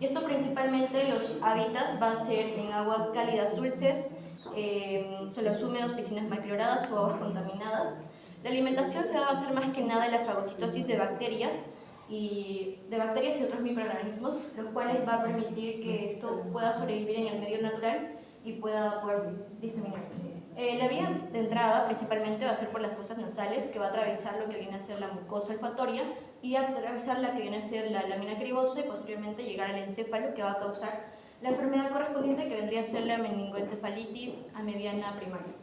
Y esto principalmente los hábitats van a ser en aguas cálidas dulces, suelos húmedos, piscinas malcloradas o aguas contaminadas. La alimentación se va a basar más que nada en la fagocitosis de bacterias y otros microorganismos, lo cual va a permitir que esto pueda sobrevivir en el medio natural y pueda poder diseminarse. La vía de entrada principalmente va a ser por las fosas nasales, que va a atravesar lo que viene a ser la mucosa olfatoria y a atravesar la que viene a ser la lámina cribosa y posteriormente llegar al encéfalo, que va a causar la enfermedad correspondiente, que vendría a ser la meningoencefalitis amebiana primaria.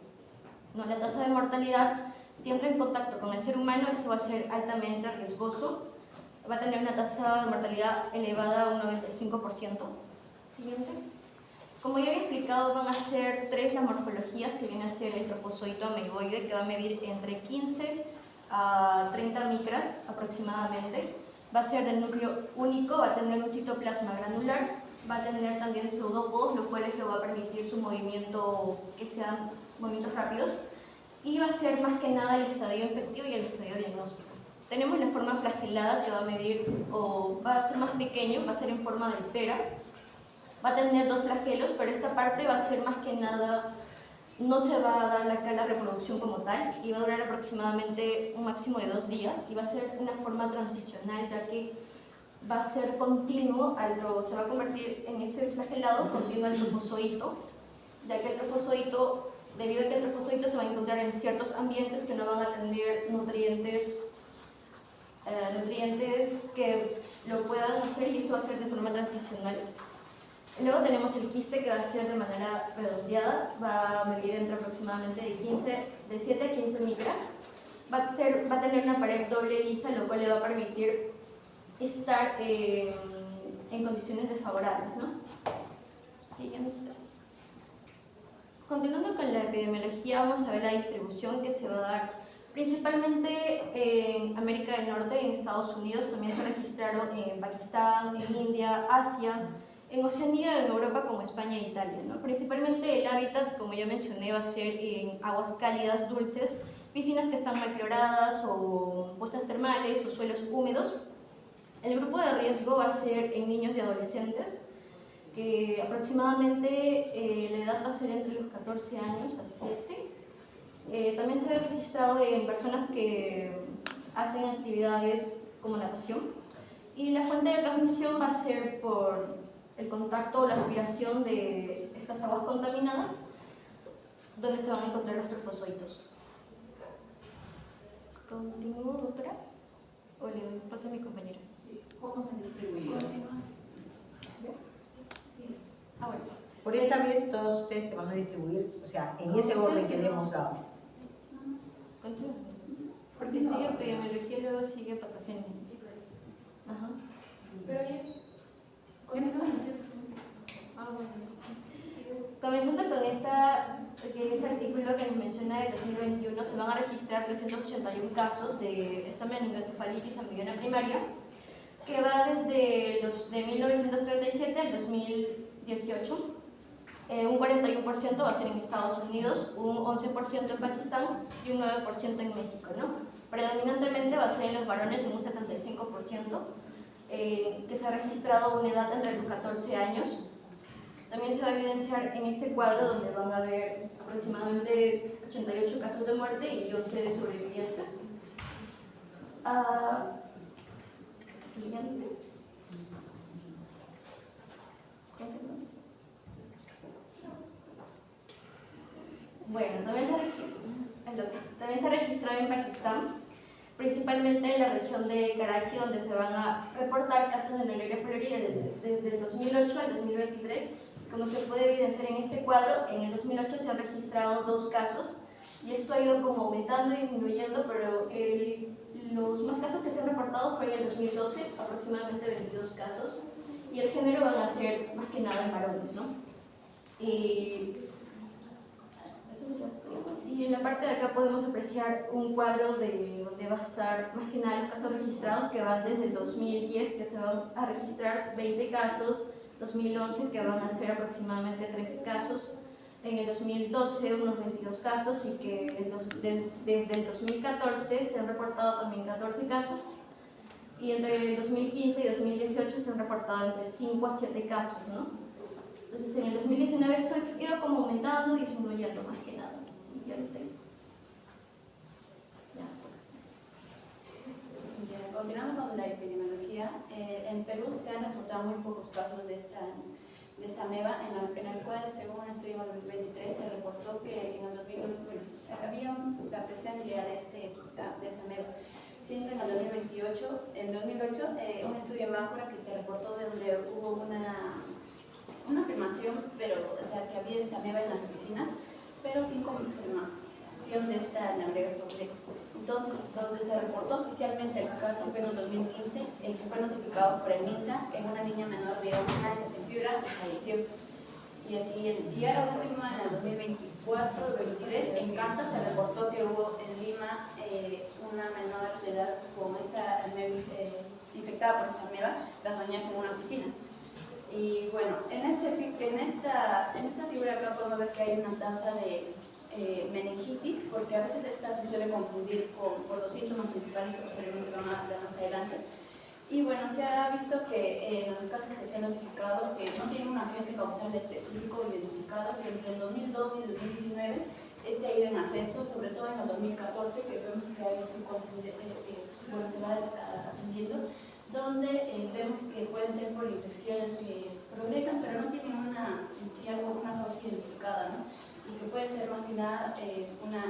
No, la tasa de mortalidad, si entra en contacto con el ser humano, esto va a ser altamente riesgoso, va a tener una tasa de mortalidad elevada a un 95%. Siguiente. Como ya había explicado, van a ser 3 las morfologías, que viene a ser el trofozoito ameiboide, que va a medir entre 15 a 30 micras aproximadamente. Va a ser de núcleo único, va a tener un citoplasma granular, va a tener también pseudópodos, lo cual le va a permitir su movimiento, que sean movimientos rápidos, y va a ser más que nada el estadio infectivo y el estadio diagnóstico. Tenemos la forma flagelada, que va a medir, o va a ser más pequeño, va a ser en forma de pera, va a tener 2 flagelos, pero esta parte va a ser más que nada, no se va a dar la reproducción como tal, y va a durar aproximadamente un máximo de 2 días, y va a ser una forma transicional, ya que va a ser continuo, se va a convertir en este flagelado continuo al trofozoito, ya que el trofozoito, debido a que el trofozoito se va a encontrar en ciertos ambientes que no van a tener nutrientes que lo puedan hacer, y esto va a ser de forma transicional. Luego tenemos el quiste, que va a ser de manera redondeada, va a medir entre aproximadamente de 7 a 15 micras, va a tener una pared doble lisa, lo cual le va a permitir estar en condiciones desfavorables, ¿no? Siguiente. Continuando con la epidemiología, vamos a ver la distribución que se va a dar principalmente en América del Norte y en Estados Unidos. También se registraron en Pakistán, en India, Asia, en Oceanía, en Europa como España e Italia, ¿no? Principalmente el hábitat, como ya mencioné, va a ser en aguas cálidas dulces, piscinas que están mal cloradas o pozas termales o suelos húmedos. El grupo de riesgo va a ser en niños y adolescentes, que aproximadamente la edad va a ser entre los 14 años a 7. También se ha registrado en personas que hacen actividades como natación. Y la fuente de transmisión va a ser por el contacto o la aspiración de estas aguas contaminadas, donde se van a encontrar los trofozoitos. ¿Continúo, doctora? ¿O le doy paso a mi compañera? Sí. ¿Cómo se distribuye? Sí. Bueno. Por esta vez todos ustedes se van a distribuir, o sea, en ese orden que le hemos dado. Continúa. Porque sigue epidemiología y luego sigue patogenia. Sí, pero... Ajá. Pero eso. Continúa. Bueno. Comenzando con este artículo que nos menciona del 2021, se van a registrar 381 casos de esta meningoencefalitis amebiana primaria, que va desde de 1937 al 2018. Un 41% va a ser en Estados Unidos, un 11% en Pakistán y un 9% en México, ¿no? Predominantemente va a ser en los varones en un 75%, que se ha registrado una edad entre los 14 años. También se va a evidenciar en este cuadro, donde van a haber aproximadamente 88 casos de muerte y 11 de sobrevivientes. Siguiente. Bueno, también se ha registrado en Pakistán, principalmente en la región de Karachi, donde se van a reportar casos de Nailloria florida desde el 2008 al 2023. Como se puede evidenciar en este cuadro, en el 2008 se han registrado 2 casos, y esto ha ido como aumentando y disminuyendo, pero los más casos que se han reportado fue en el 2012, aproximadamente 22 casos, y el género van a ser más que nada en varones, ¿no? Y en la parte de acá podemos apreciar un cuadro de donde va a estar más que nada los casos registrados, que van desde el 2010, que se van a registrar 20 casos, 2011 que van a ser aproximadamente 13 casos, en el 2012 unos 22 casos, y que desde el 2014 se han reportado también 14 casos, y entre el 2015 y 2018 se han reportado entre 5 a 7 casos, ¿no? Entonces en el 2019 esto ha ido como aumentando y disminuyendo más que nada. Sí, ya lo tengo. Ya. Bien, continuando con la epidemiología, en Perú se han reportado muy pocos casos de esta ameba, en el cual, según un estudio en el 2023, se reportó que en el 2001 había la presencia de esta ameba. Siendo en el 2008, un estudio en Máncora que se reportó donde hubo una afirmación, pero, o sea, que había esta ameba en las piscinas, pero sin confirmación de esta Nagreca flex. Entonces, donde se reportó oficialmente el caso fue en el 2015, el que fue notificado por el MINSA en una niña menor de 11 años en Piura, falleció. Y así, y ahora último, en el 2024-2023, en Canta se reportó que hubo en Lima una menor de edad con esta infectada por esta ameba, tras bañarse en una piscina. Y bueno, en esta figura acá podemos ver que hay una tasa de meningitis, porque a veces esta se suele confundir con los síntomas principales que posteriormente vamos a hablar más adelante. Y bueno, se ha visto que en los casos que se han notificado que no tienen un agente causal específico identificado, que entre el 2012 y el 2019 este ha ido en ascenso, sobre todo en el 2014, que vemos que hay un pico bueno, se va ascendiendo, donde vemos que pueden ser por infecciones que progresan, pero no tienen una causa identificada, ¿no? Y que puede ser más que nada una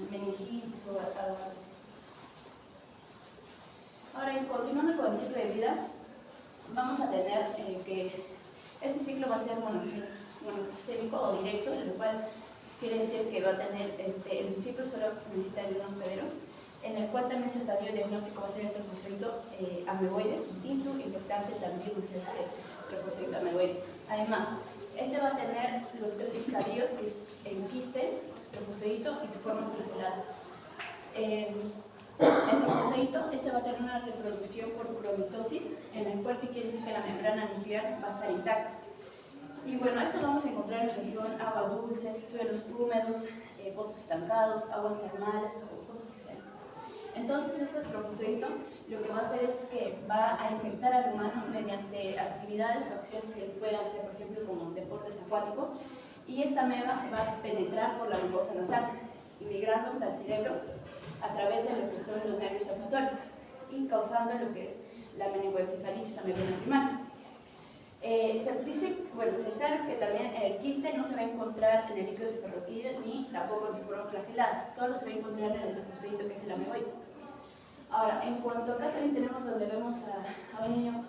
meningitis o algo así. Ahora, continuando con el ciclo de vida, vamos a tener que este ciclo va a ser monocélico o directo, en lo cual quiere decir que va a tener en su ciclo solo necesita el un hospedero, en el cual también su estadio diagnóstico va a ser el trofozoito ameboide y su infectante también va a ser el trofozoito ameboide. Además, este va a tener los tres estadios, que es el quiste, trofozoito y su forma folicular. El trofozoito va a tener una reproducción por cromitosis, en el cual quiere decir que la membrana nuclear va a estar intacta. Y bueno, esto lo vamos a encontrar en lo que son aguas dulces, suelos húmedos, pozos estancados, aguas termales o pozos oficiales. Entonces, este trofozoito lo que va a hacer es que va a infectar al humano mediante actividades o acciones que pueden hacer, por ejemplo, como deportes acuáticos, y esta ameba va a penetrar por la mucosa nasal, migrando hasta el cerebro a través de lo que son los nervios olfatorios y causando lo que es la meningoencefalitis amebiana primaria. Se sabe que también el quiste no se va a encontrar en el líquido cefalorraquídeo ni tampoco en su forma flagelada, solo se va a encontrar en el trofozoito, que es el ameboide. Ahora, en cuanto acá también tenemos donde vemos a un niño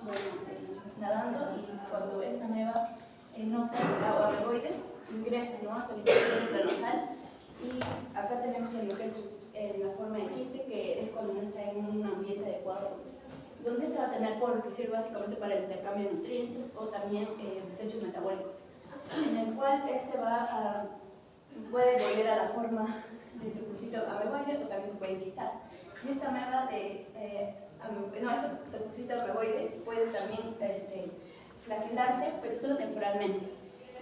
nadando, y cuando esta ameba no fue o ameboide ingresa, ¿no?, a su habitación intranasal, y acá tenemos lo que es la forma de quiste, que es cuando no está en un ambiente adecuado, donde este va a tener poro, que sirve básicamente para el intercambio de nutrientes o también desechos metabólicos, en el cual puede volver a la forma de trofocito ameboide o también se puede enquistar. Y esta ameba este trofocito ameboide puede también flagelarse, pero solo temporalmente,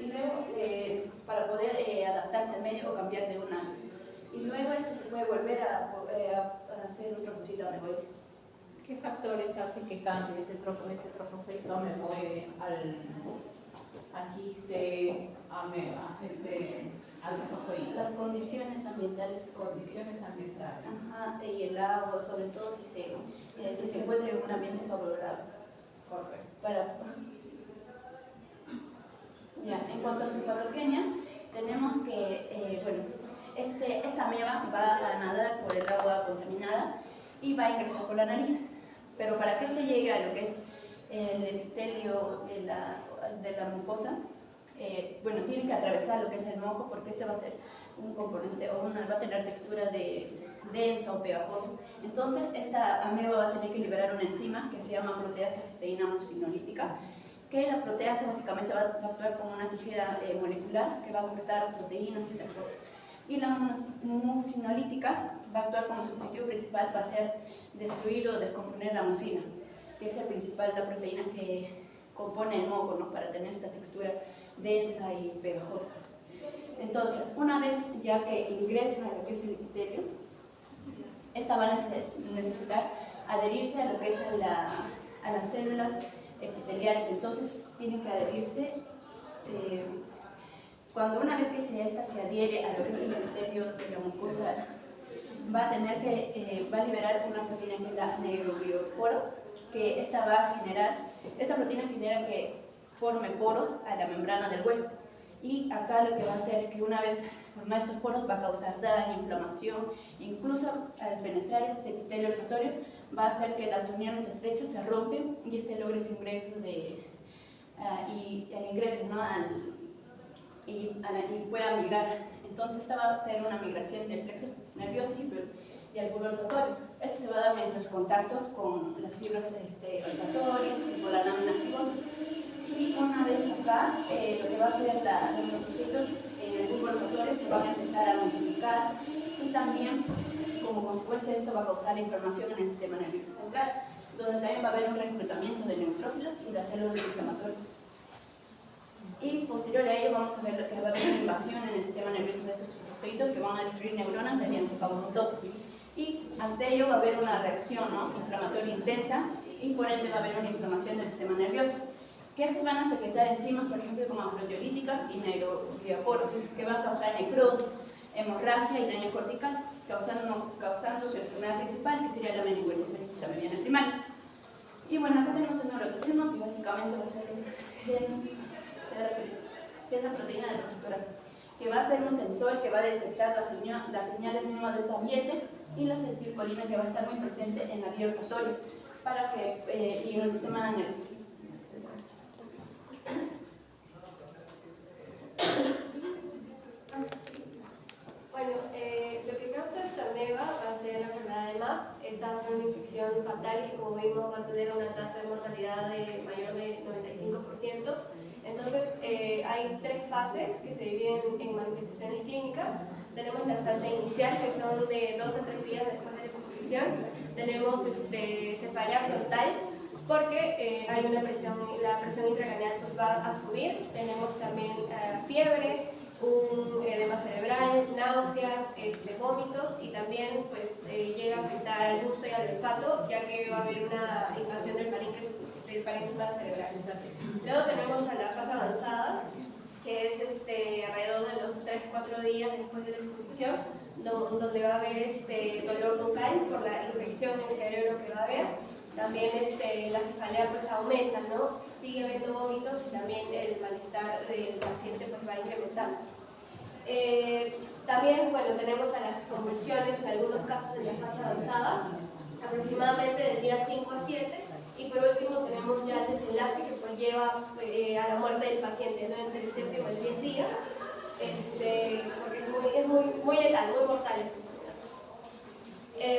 y luego para poder adaptarse al medio o cambiar de una. Y luego se puede volver a hacer un trofocito ameboide. ¿Qué factores hacen que cambie ese trofocito ameboide al quiste, al trofozoito? Las condiciones ambientales. Ajá, y el agua, sobre todo si se encuentra en un ambiente favorable. Correcto. En cuanto a su patogenia, tenemos que, esta ameba va a nadar por el agua contaminada y va a ingresar por la nariz. Pero para que llegue a lo que es el epitelio de la mucosa, tiene que atravesar lo que es el moco, porque va a ser un componente va a tener textura densa o pegajosa. Entonces, esta ameba va a tener que liberar una enzima que se llama proteasa cisteína mucinolítica, que la proteasa básicamente va a actuar como una tijera molecular que va a cortar proteínas y otras cosas. Y la mucinolítica va a actuar como su objetivo principal, va a ser destruir o descomponer la mucina, que es la proteína que compone el moco, ¿no?, para tener esta textura densa y pegajosa. Entonces, una vez ya que ingresa a lo que es el epitelio, esta va a necesitar adherirse a lo que es a las células epiteliales. Entonces tiene que adherirse, cuando una vez que esta se adhiere a lo que es el epitelio de la mucosa, va a liberar una proteína que es la neurobioporos, que esta proteína genera que forme poros a la membrana del hueso. Y acá lo que va a hacer es que una vez formados estos poros va a causar daño, inflamación, incluso al penetrar este epitelio olfatorio va a hacer que las uniones estrechas se rompen y logre ese ingreso y pueda migrar. Entonces esta va a ser una migración del plexo nervioso y al bulbo olfatorio. Esto se va a dar mediante los contactos con las fibras olfatorias y por la lámina fibrosa. Y una vez acá, lo que va a hacer los trofocitos en el bulbo olfatorio se van a empezar a multiplicar, y también como consecuencia de esto va a causar inflamación en el sistema nervioso central, donde también va a haber un reclutamiento de neutrófilos y de células inflamatorias. Y posterior a ello vamos a ver que va a haber una invasión en el sistema nervioso de estos trofocitos que van a destruir neuronas mediante fagocitosis. Y ante ello va a haber una reacción inflamatoria intensa, y por ende va a haber una inflamación del sistema nervioso, que estos van a secretar enzimas, por ejemplo, como proteolíticas y neurobioporos, que van a causar necrosis, hemorragia y daño cortical, causando su enfermedad principal, que sería la meningoencefalitis aviar primaria. Y bueno, acá tenemos un neurotoxino que básicamente va a ser la proteína del receptor, que va a ser un sensor que va a detectar las señales mismas de este ambiente, y la acetilcolina, que va a estar muy presente en la vía olfatoria y en el sistema nervioso. Bueno, lo que causa esta ameba va a ser la enfermedad de MAP. Esta va a ser una infección fatal que, como vimos, va a tener una tasa de mortalidad mayor de 95%. Entonces, hay tres fases que se dividen en manifestaciones clínicas. Tenemos la fase inicial, que son de 2 a 3 días después de la exposición. Tenemos cefalea frontal, porque hay una presión, la presión intracraneal pues va a subir. Tenemos también fiebre, un edema cerebral, náuseas, vómitos, y también pues llega a afectar al gusto y al olfato, ya que va a haber una invasión del parénquima cerebral. Luego tenemos a la fase avanzada, que es alrededor de los 3-4 días después de la exposición, donde va a haber dolor bucal por la infección en el cerebro que va a haber. También la cefalea pues aumenta, ¿no? Sigue habiendo vómitos, y también el malestar del paciente pues va incrementando. También, bueno, tenemos a las convulsiones en algunos casos en la fase avanzada, aproximadamente del día 5 a 7, y por último tenemos ya el desenlace que pues lleva a la muerte del paciente, ¿no? Entre el 7 y el 10 días, porque es muy letal, muy mortal este.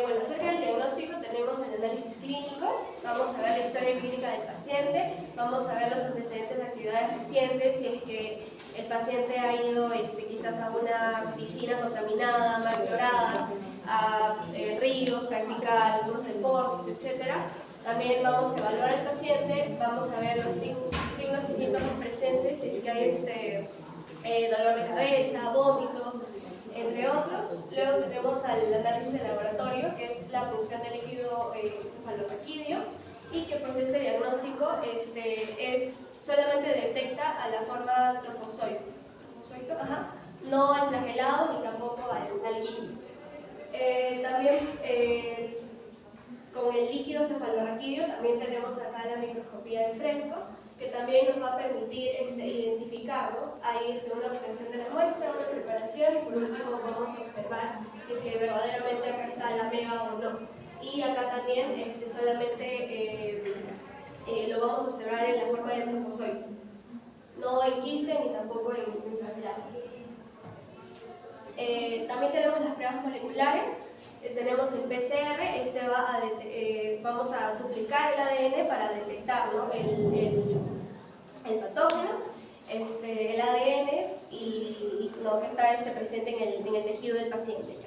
Bueno, acerca del diagnóstico tenemos el análisis clínico, vamos a ver la historia clínica del paciente, vamos a ver los antecedentes de actividades recientes, si es que el paciente ha ido quizás a una piscina contaminada, mal clorada, a ríos, practica algunos deportes, etc. También vamos a evaluar al paciente, vamos a ver los signos y síntomas presentes, si es que hay dolor de cabeza, vómitos, entre otros. Luego tenemos al análisis de laboratorio, que es la punción de líquido cefalorraquídeo, y que pues este diagnóstico solamente detecta a la forma trofozoito, no al flagelado ni tampoco al quiste. También con el líquido cefalorraquídeo también tenemos acá la microscopía en fresco, que también nos va a permitir identificar, ¿no? Hay una obtención de la muestra, una preparación, y por último vamos a observar si es que verdaderamente acá está la ameba o no. Y acá también solamente lo vamos a observar en la forma de trofozoito, no en quiste ni tampoco en flagelado. También tenemos las pruebas moleculares. Tenemos el PCR, vamos a duplicar el ADN para detectar, ¿no? el patógeno, el ADN y lo que está presente en el tejido del paciente.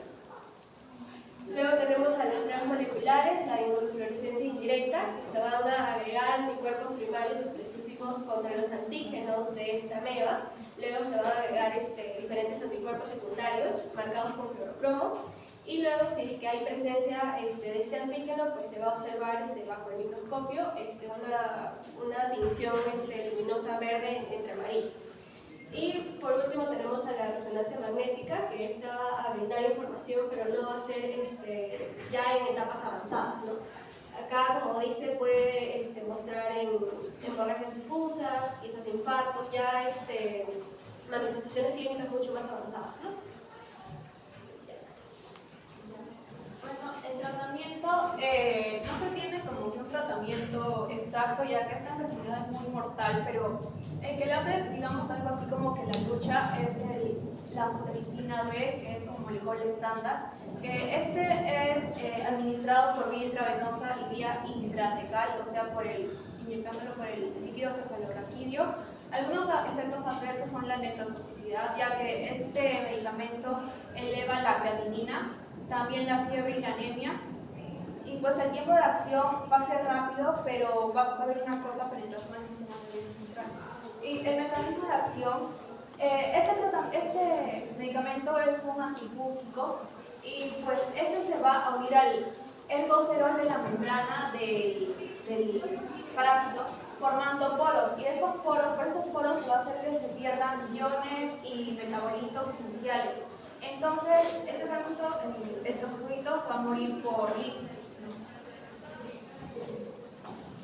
Luego tenemos a las pruebas moleculares, la inmunofluorescencia indirecta, que se van a agregar anticuerpos primarios específicos contra los antígenos de esta ameba. Luego se van a agregar diferentes anticuerpos secundarios marcados con fluorocromo. Y luego, si es que hay presencia de este antígeno, pues se va a observar bajo el microscopio una tinción luminosa verde entre amarillo. Y por último tenemos a la resonancia magnética, que esta va a brindar información, pero no va a ser ya en etapas avanzadas, ¿no? Acá, como dice, puede mostrar en hemorragias difusas, quizás infartos, ya manifestaciones clínicas mucho más avanzadas, ¿no? Bueno, el tratamiento no se tiene como que un tratamiento exacto, ya que esta enfermedad es muy mortal, pero el que le hace, digamos, algo así como que la lucha es la fluoxetina B, que es como el gol estándar, que es administrado por vía intravenosa y vía intratecal, o sea, inyectándolo por el líquido cefalorraquídeo. Algunos efectos adversos son la nefrotoxicidad, ya que este medicamento eleva la creatinina, también la fiebre y la anemia. Y pues el tiempo de acción va a ser rápido, pero va a haber una corta penetración al sistema nervioso central. Y el mecanismo de acción, este medicamento es un antifúngico y pues este se va a unir al ergosterol de la membrana del parásito, formando poros, y por estos poros va a hacer que se pierdan iones y metabolitos esenciales. Entonces, este tratamiento, el trofosfito, va a morir por lisis.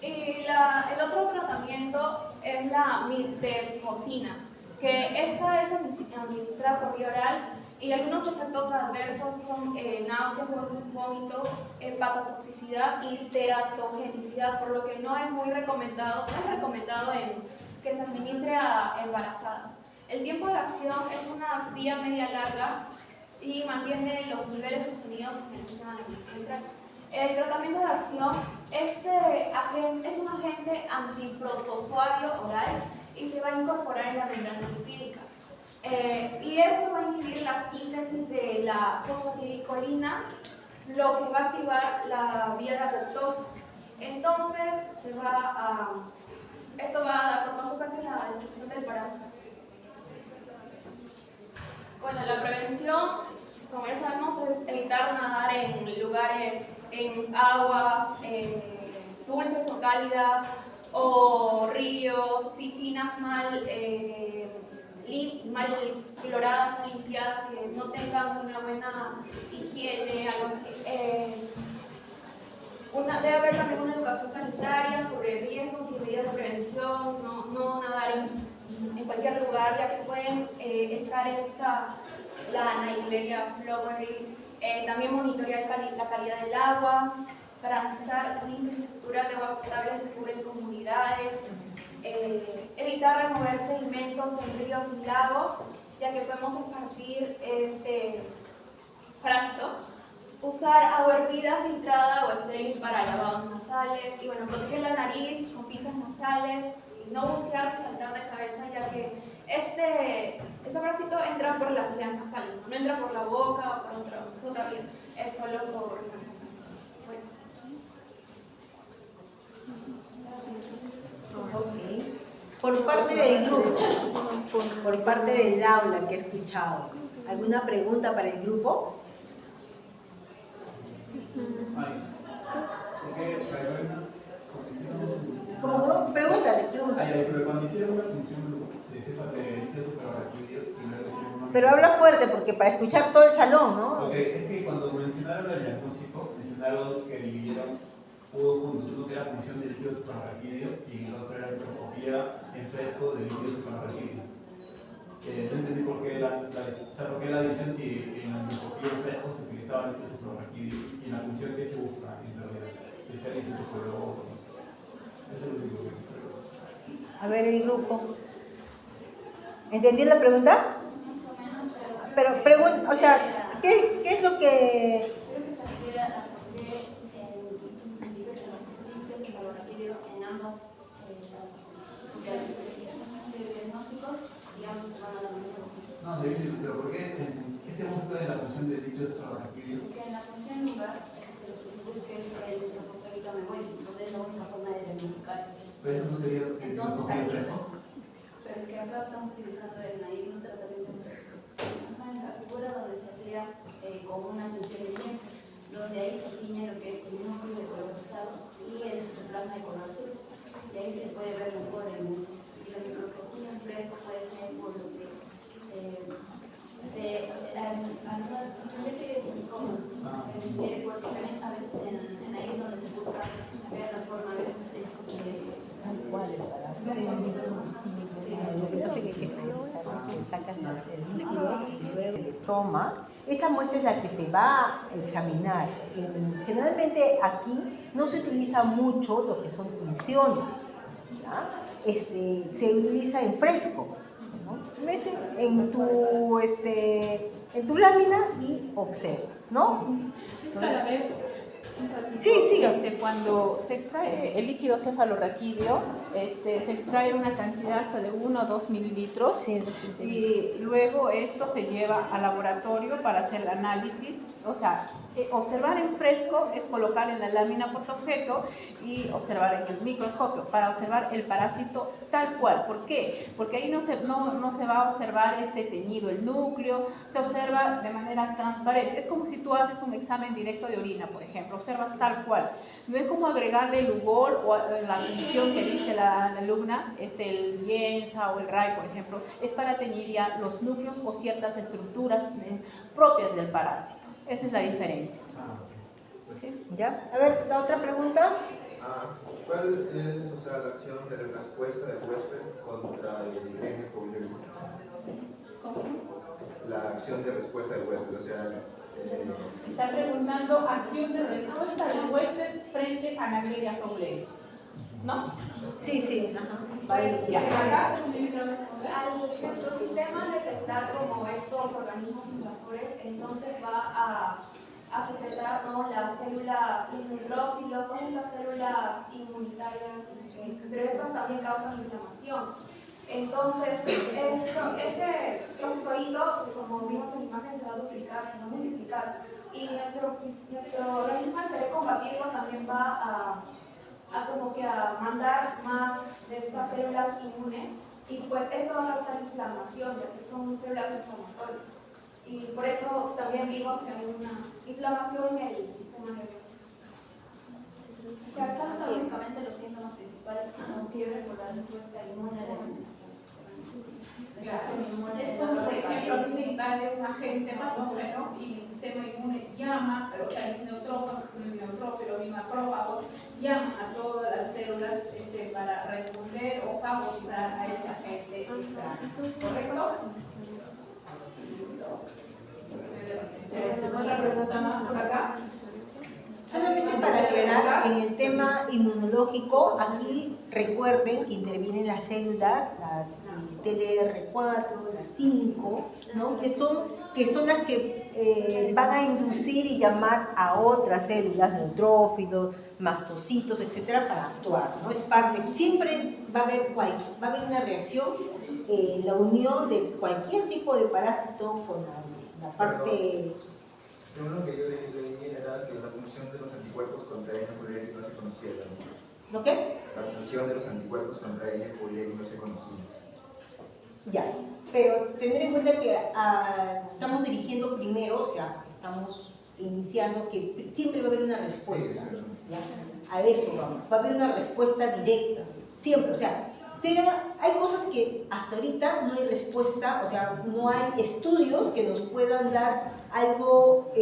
Y el otro tratamiento es la mirtefosina, que esta es administrada por vía oral, y algunos efectos adversos son náuseas, vómitos, hepatotoxicidad y teratogenicidad, por lo que no es recomendado que se administre a embarazadas. El tiempo de acción es una vía media larga y mantiene los niveles sostenidos en el sistema nervioso central. El tratamiento de acción, es un agente antiprotozoario oral y se va a incorporar en la membrana lipídica. Y esto va a inhibir la síntesis de la fosfatidilcolina, lo que va a activar la vía de apoptosis. Entonces, esto va a dar por consecuencia la destrucción del parásito. Bueno, la prevención, como ya sabemos, es evitar nadar en aguas dulces o cálidas, o ríos, piscinas mal cloradas, mal limpiadas, que no tengan una buena higiene, debe haber también una educación sanitaria sobre riesgos y medidas de prevención, no nadar en cualquier lugar, ya que pueden estar la Naegleria floweri, también monitorear la calidad del agua, garantizar una infraestructura de agua potable segura en comunidades, evitar remover sedimentos en ríos y lagos, ya que podemos esparcir este parásito, usar agua hervida, filtrada o estéril para lavados nasales, y bueno, proteger la nariz con pinzas nasales, y no bucear ni saltar de cabeza, ya que este parásito entra por las vías nasales, no entra por la boca o por otra vía, es solo por la nasal. Okay. Por parte del grupo, por parte del aula que he escuchado, ¿alguna pregunta para el grupo? ¿Cómo? Pregúntale. Pero cuando hicieron una función de Pero habla fuerte porque para escuchar todo el salón, ¿no? Ok, es que cuando mencionaron el diagnóstico, mencionaron que dividieron dos puntos, uno que era función del líquido cefalorraquídeo y el otro era entropía en fresco del líquido cefalorraquídeo. No entendí por qué la división si en la entropía en fresco se utilizaba el líquido cefalorraquídeo y en la función que se busca en realidad, que sea el líquido cefalorraquídeo. Eso es lo único que A ver, el grupo. ¿Entendió la pregunta? Pero pregunta, o sea, ¿qué es lo que...? Creo que se refiere a por qué en líquido cefalorraquídeo en ambas diagnósticos, digamos, se van a la misma función. No, pero ¿por qué se busca en la función del líquido cefalorraquídeo? Porque en la función lugar lo que se busca es el trofosférito memoria, entonces es la única forma de identificar. Pero eso no sería el Entonces entropía en aquí, fresco. pero que acá estamos utilizando el naif, un tratamiento en la figura otra donde se hacía con una tensión inmensa, donde ahí se tiñe lo que es el núcleo de color rosado y el citoplasma de color azul. Y ahí se puede ver mejor el mismo. Y la microscopía en fresco puede ser por lo que se identificó, porque también a veces en ahí es donde se busca ver la forma de toma, esa muestra es la que se va a examinar. Generalmente aquí no se utiliza mucho lo que son tinciones, ¿ya? Se utiliza en fresco, ¿no? Tú ves en tu lámina y observas, ¿no? Entonces, sí. Cuando se extrae el líquido cefalorraquídeo, se extrae una cantidad hasta de 1 o 2 mililitros y luego esto se lleva al laboratorio para hacer el análisis. O sea, observar en fresco es colocar en la lámina portaobjeto y observar en el microscopio para observar el parásito tal cual. ¿Por qué? Porque ahí no se va a observar teñido, el núcleo, se observa de manera transparente. Es como si tú haces un examen directo de orina, por ejemplo, observas tal cual. No es como agregarle el UVOL o la tinción que dice la alumna, el Bienza o el RAI, por ejemplo, es para teñir ya los núcleos o ciertas estructuras propias del parásito. Esa es la diferencia. ¿Sí? ¿Ya? A ver, la otra pregunta. ¿Cuál es la acción de respuesta del huésped contra el N-Poli? La acción de respuesta del huésped, Está preguntando acción de respuesta del huésped frente a Naegleria fowleri, ¿no? Sí. Pues, acá, al nuestro sistema detectar como estos organismos invasores, entonces va a secretar, ¿no?, las células inmunolófilas, son las células inmunitarias, pero estas también causan inflamación. Entonces, este trozoide, como vimos en la imagen, se va a duplicar, se va a multiplicar. Y nuestro organismo, al querer combatirlo, también va a mandar más de estas células inmunes, y pues eso va a causar inflamación, ya que son células inflamatorias. Y por eso también vimos que hay una inflamación en el sistema nervioso. Se alcanza básicamente los síntomas principales, que son fiebre por la respuesta inmune de Es como, por ejemplo, a mí me invade un agente patógeno y mi sistema inmune llama, pero mis neutrófilos, mis macrófagos, llaman a todas las células para responder o fagocitar a ese agente extraño. ¿Correcto? ¿Otra pregunta más por acá? Solamente para aclarar, en el tema inmunológico, aquí recuerden que intervienen las células, las TLR4, las 5, ¿no? que son las que van a inducir y llamar a otras células, neutrófilos, mastocitos, etcétera, para actuar, ¿no? Es parte, siempre va a haber una reacción, la unión de cualquier tipo de parásito con la parte. Según lo que yo leí era que la función de los anticuerpos contra N. pylori no se conocía. ¿Lo qué? La función de los anticuerpos contra N. pylori no se conocía. Ya, pero tener en cuenta que estamos dirigiendo primero, o sea, estamos iniciando que siempre va a haber una respuesta, sí. ¿Ya? A eso vamos, va a haber una respuesta directa, siempre, o sea, hay cosas que hasta ahorita no hay respuesta, o sea, no hay estudios que nos puedan dar algo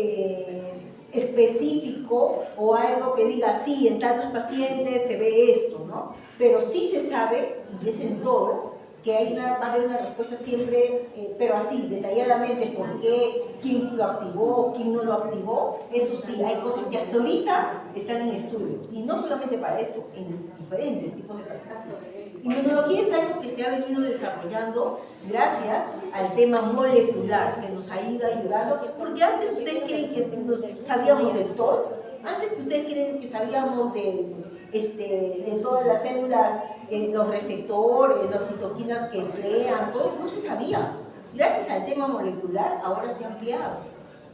específico o algo que diga, sí, en tantos pacientes se ve esto, ¿no? Pero sí se sabe, y es en todo, que va a haber una respuesta siempre, pero así, detalladamente, por qué, quién lo activó, quién no lo activó, eso sí, hay cosas que hasta ahorita están en estudio, y no solamente para esto, en diferentes tipos de practicación. Inmunología es algo que se ha venido desarrollando gracias al tema molecular, que nos ha ido ayudando, porque antes ustedes creen que sabíamos de todo, antes ustedes creen que sabíamos de todas las células, los receptores, las citoquinas que emplean, todo, no se sabía. Gracias al tema molecular ahora se ha ampliado,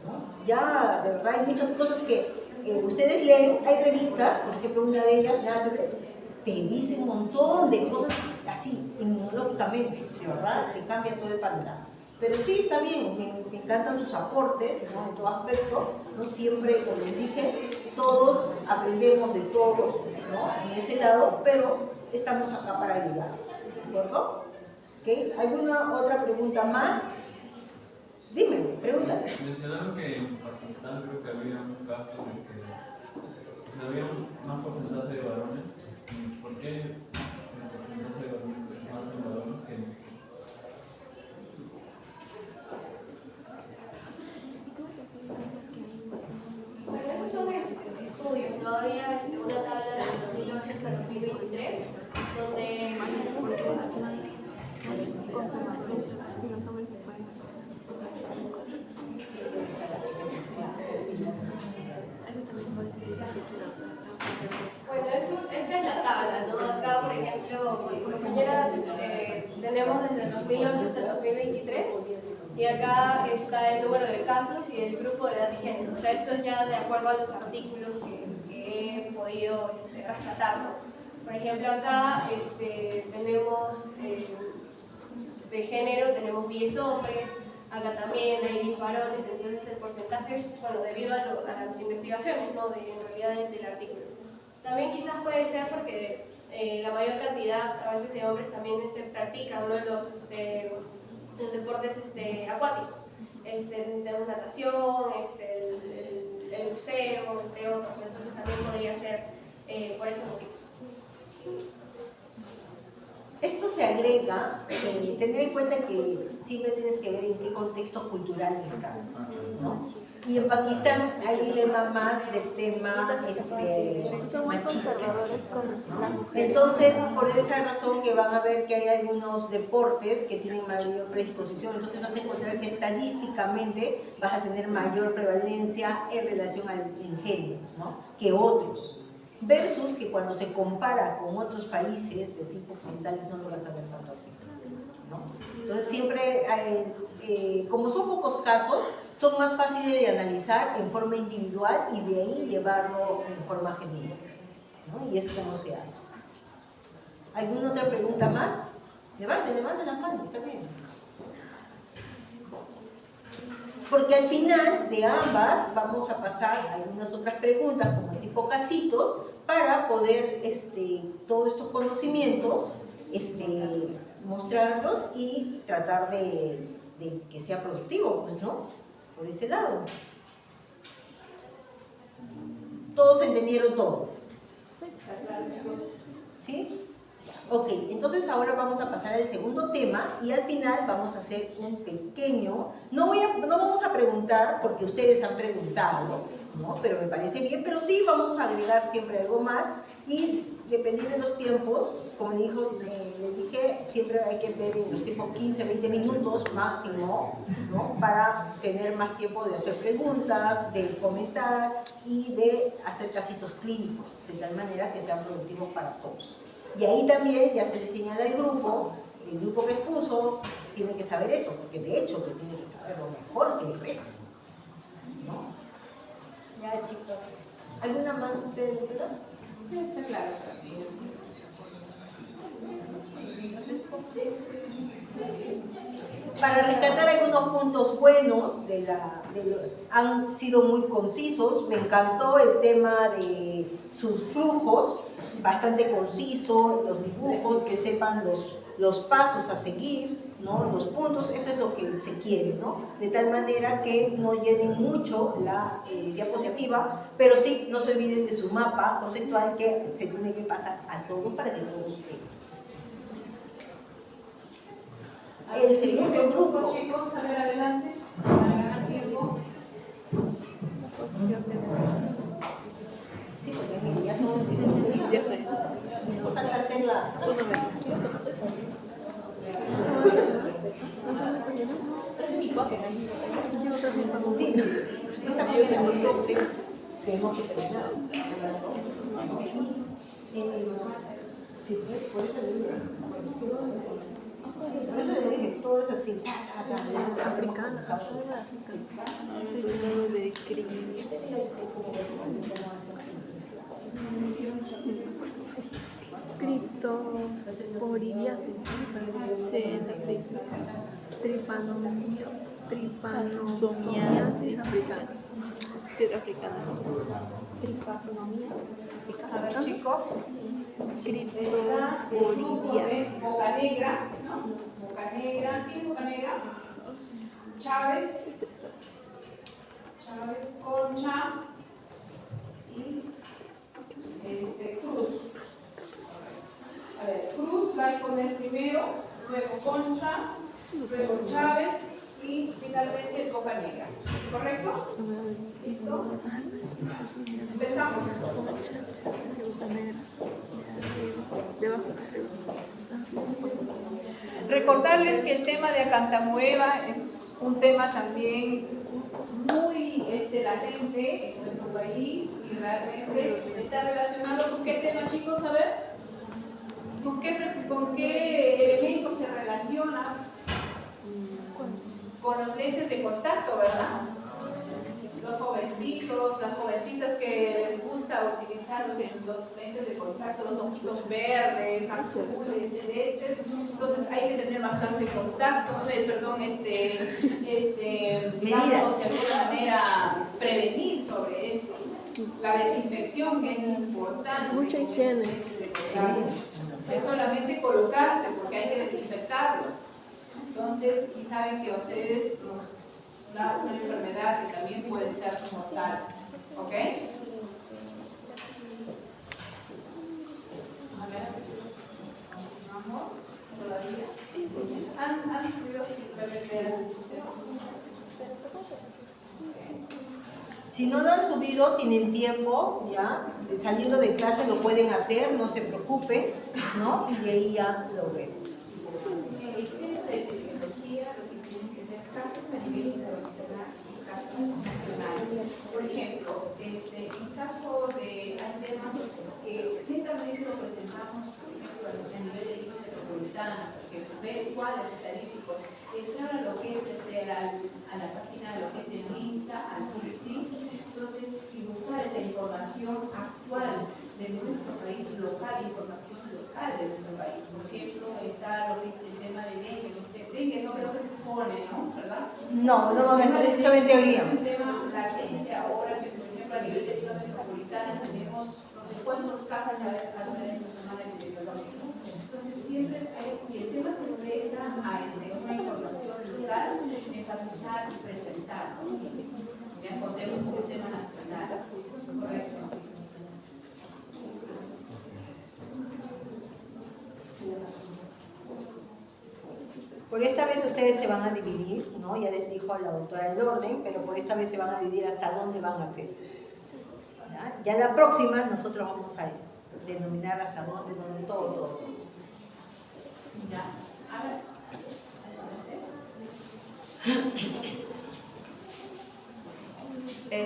¿no? Ya, de verdad, hay muchas cosas que ustedes leen, hay revistas, por ejemplo, una de ellas, Nature, te dice un montón de cosas así, inmunológicamente, de verdad, te cambia todo el panorama. Pero sí, está bien, me encantan sus aportes, ¿no? En todo aspecto, ¿no? Siempre, como les dije, todos aprendemos de todos, ¿no? En ese lado, pero estamos acá para ayudar, ¿de acuerdo? ¿Okay? ¿Alguna otra pregunta más? Dime, pregúntale. Mencionaron que en Pakistán creo que había un caso en que había un más porcentaje de varones. ¿Por qué el porcentaje de varones es más en varones que en Bueno, esos son estudios, no había una tabla de 2008 hasta 2023, donde bueno, esa es la tabla, ¿no? Acá, por ejemplo, mi compañera, tenemos desde el 2008 hasta el 2023, y acá está el número de casos y el grupo de edad y género. O sea, esto es ya de acuerdo a los artículos que he podido rescatar, ¿no? Por ejemplo, acá tenemos de género, tenemos 10 hombres, acá también hay 10 varones, entonces el porcentaje es, bueno, debido a las investigaciones, ¿no? En realidad del artículo. También quizás puede ser porque la mayor cantidad a veces de hombres también practican, ¿no? los deportes acuáticos. Tenemos natación, el buceo, entre otros, entonces también podría ser por ese motivo. Esto se agrega, tener en cuenta que siempre tienes que ver en qué contexto cultural está, ¿no? Y en Pakistán hay un lema más del tema machista, ¿no? Entonces, por esa razón que van a ver que hay algunos deportes que tienen mayor predisposición, entonces vas a encontrar que estadísticamente vas a tener mayor prevalencia en relación al género, ¿no? Que otros. Versus que cuando se compara con otros países de tipo occidentales no lo vas a ver tanto así, ¿no? Entonces siempre, como son pocos casos, son más fáciles de analizar en forma individual y de ahí llevarlo en forma genérica, ¿no? Y es como se hace. ¿Alguna otra pregunta más? Levanten las manos, está bien. Porque al final de ambas vamos a pasar a algunas otras preguntas como tipo casitos para poder todos estos conocimientos mostrarlos y tratar de que sea productivo, pues, ¿no? Por ese lado. ¿Todos entendieron todo? ¿Sí? Ok, entonces ahora vamos a pasar al segundo tema y al final vamos a hacer un pequeño, no vamos a preguntar porque ustedes han preguntado, ¿no? Pero me parece bien, pero sí vamos a agregar siempre algo más y dependiendo de los tiempos, como les dije, siempre hay que ver en los tiempos 15, 20 minutos máximo, ¿no? Para tener más tiempo de hacer preguntas, de comentar y de hacer casitos clínicos, de tal manera que sean productivos para todos. Y ahí también ya se le señala al grupo, el grupo que expuso tiene que saber eso, porque de hecho que tiene que saber lo mejor que el resto, ¿no? Ya, chicos. ¿Alguna más ustedes, verdad? Sí, está claro. Para rescatar algunos puntos buenos han sido muy concisos. Me encantó el tema de sus flujos, bastante conciso, los dibujos, que sepan los pasos a seguir, ¿no? Los puntos, eso es lo que se quiere, ¿no? De tal manera que no llenen mucho la diapositiva, pero sí no se olviden de su mapa conceptual que se tiene que pasar a todos para que todos vean. El segundo grupo, chicos, a ver adelante, para ganar tiempo. Sí, porque mire, ya todos hicieron. Nos falta hacer la... Sí, tenemos que terminar. Sí, por eso le digo. Por eso le dije, todo es así. Africana. De criptosporidiasis. Sí, Tripanosomiasis africana. A ver, chicos. Está el grupo de Boca Negra, ¿no? Boca Negra, ¿quién es Boca Negra? Chávez, Concha y Cruz. A ver, Cruz va a exponer primero, luego Concha, luego Chávez y finalmente Boca Negra. ¿Correcto? ¿Listo? Empezamos. Recordarles que el tema de Acantamueva es un tema también muy latente en nuestro país y realmente está relacionado con qué tema, chicos, a ver, con qué elementos se relaciona con los lentes de contacto, ¿verdad? Los jovencitos, las jovencitas que les gusta utilizar los lentes de contacto, los ojitos verdes, azules, celestes, entonces hay que tener bastante contacto, digamos, de alguna manera prevenir sobre esto. La desinfección, que es importante. Mucha higiene. Es solamente colocarse porque hay que desinfectarlos. Entonces, y saben que a ustedes nos da una enfermedad que también puede ser mortal. ¿Ok? A ver, continuamos todavía. ¿Han escrito su PPP del sistema? Si no lo han subido, tienen tiempo, ¿ya? Saliendo de clase lo pueden hacer, no se preocupen, ¿no? Y de ahí ya lo vemos. El estudio de epidemiología, lo que tienen que ser casos a nivel internacional y casos nacionales. Por ejemplo, en caso de, hay temas que ciertamente lo presentamos, por ejemplo, a nivel de línea metropolitana, porque ver cuáles estadísticos, entrar a lo que es a la página de lo que es el INSA, al CDC, entonces, y buscar esa información actual de nuestro país local, información local de nuestro país. Por ejemplo, está lo que es el tema de dengue, no sé, dengue no creo que se expone, ¿no? ¿Verdad? No vamos a ver, es solamente teoría. Es un tema latente ahora que, por ejemplo, a nivel de Lima metropolitana tenemos no sé cuántos casos a la semana epidemiológica. Entonces, siempre, si el tema se presta a una información local, enfatizar y presentar, ¿no? Ya contemos con el tema nacional. Correcto. Por esta vez ustedes se van a dividir, ¿no? Ya les dijo la doctora el orden, pero por esta vez se van a dividir hasta dónde van a hacer. Ya la próxima nosotros vamos a denominar hasta dónde, todo. Ya. A ver.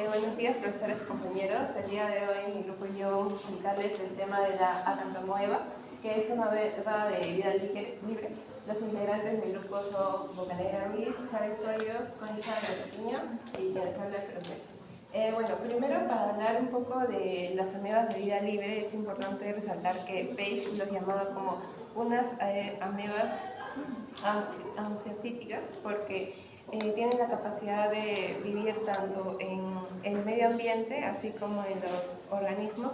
Buenos días, profesores y compañeros. El día de hoy mi grupo y yo explicarles el tema de la Acantamueva, que es una meba de vida libre. Los integrantes del grupo son Boca Negra Ruiz, Chávez Hoyos, Concha Garciño y Alejandra Cruz. Bueno, primero para hablar un poco de las amebas de vida libre, es importante resaltar que Page los llamaba como unas amebas anfiocíticas porque tienen la capacidad de vivir tanto en el medio ambiente así como en los organismos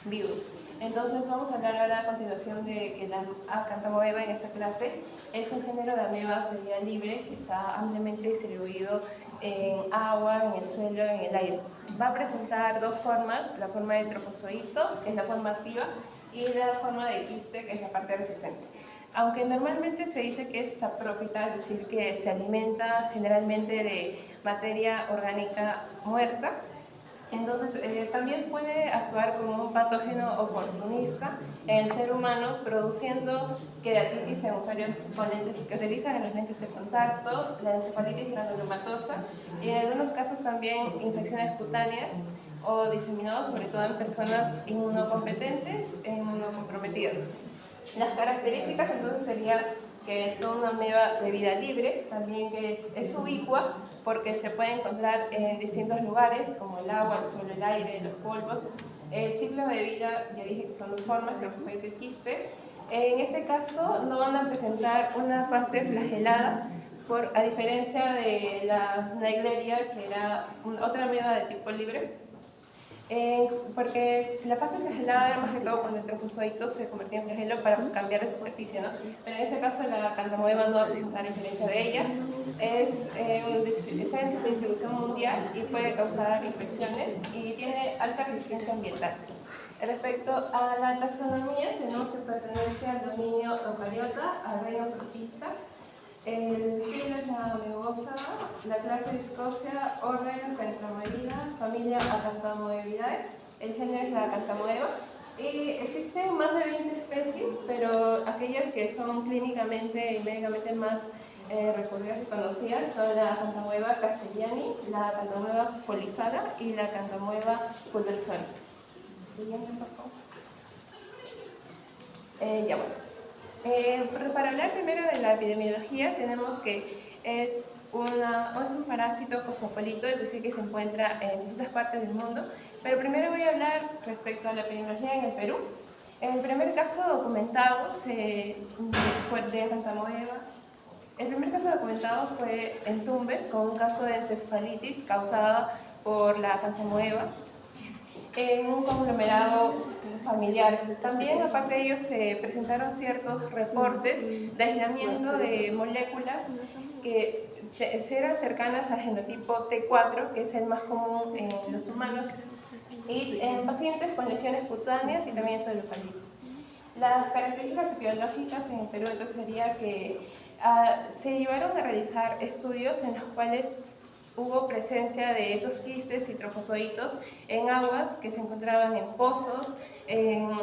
vivos. Entonces vamos a hablar ahora a continuación de que la Acantamueva en esta clase es un género de amebas de vida libre que está ampliamente distribuido en agua, en el suelo, en el aire. Va a presentar dos formas, la forma de trofozoito, que es la forma activa, y la forma de quiste, que es la parte resistente. Aunque normalmente se dice que es saprófita, es decir, que se alimenta generalmente de materia orgánica muerta, entonces también puede actuar como un patógeno oportunista en el ser humano, produciendo queratitis en usuarios con lentes que utilizan en los lentes de contacto, la encefalitis granulomatosa y en algunos casos también infecciones cutáneas o diseminados sobre todo en personas inmunocompetentes e inmunocomprometidas. Las características entonces serían que son una ameba de vida libre, también que es ubicua porque se puede encontrar en distintos lugares como el agua, el suelo, el aire, los polvos. El ciclo de vida, ya dije que son dos formas, trofozoito y quiste. En ese caso no van a presentar una fase flagelada a diferencia de la Naegleria, que era otra ameba de tipo libre, porque la fase flagelada era más que todo cuando el trofozoito se convertía en flagelo para cambiar de superficie, ¿no? Pero en ese caso la cantamoeba no presenta a diferencia de ella, está en distribución mundial y puede causar infecciones y tiene alta resistencia ambiental. Respecto a la taxonomía, tenemos que pertenece al dominio eucariota, al reino protista. El filo es la Amoebosa, la clase Viscosia, orden Centromerida, familia Acanthamoebidae, el género es la Acanthamoeba. Y existen más de 20 especies, pero aquellas que son clínicamente y médicamente más recurridas y conocidas son la Acanthamoeba castellani, la Acanthamoeba polifara y la Acanthamoeba pulversoni. Siguiente, por favor. Ya bueno. Para hablar primero de la epidemiología, tenemos que es un parásito cosmopolito, es decir, que se encuentra en distintas partes del mundo. Pero primero voy a hablar respecto a la epidemiología en el Perú. El primer caso documentado de Acanthamoeba, el primer caso documentado fue en Tumbes, con un caso de encefalitis causada por la Acanthamoeba en un conglomerado familiar. También, aparte de ello, se presentaron ciertos reportes de aislamiento de moléculas que eran cercanas al genotipo T4, que es el más común en los humanos, y en pacientes con lesiones cutáneas y también celofalitis. Las características epidemiológicas en el Perú entonces sería que se llevaron a realizar estudios en los cuales hubo presencia de estos quistes y trofozoitos en aguas que se encontraban en pozos, en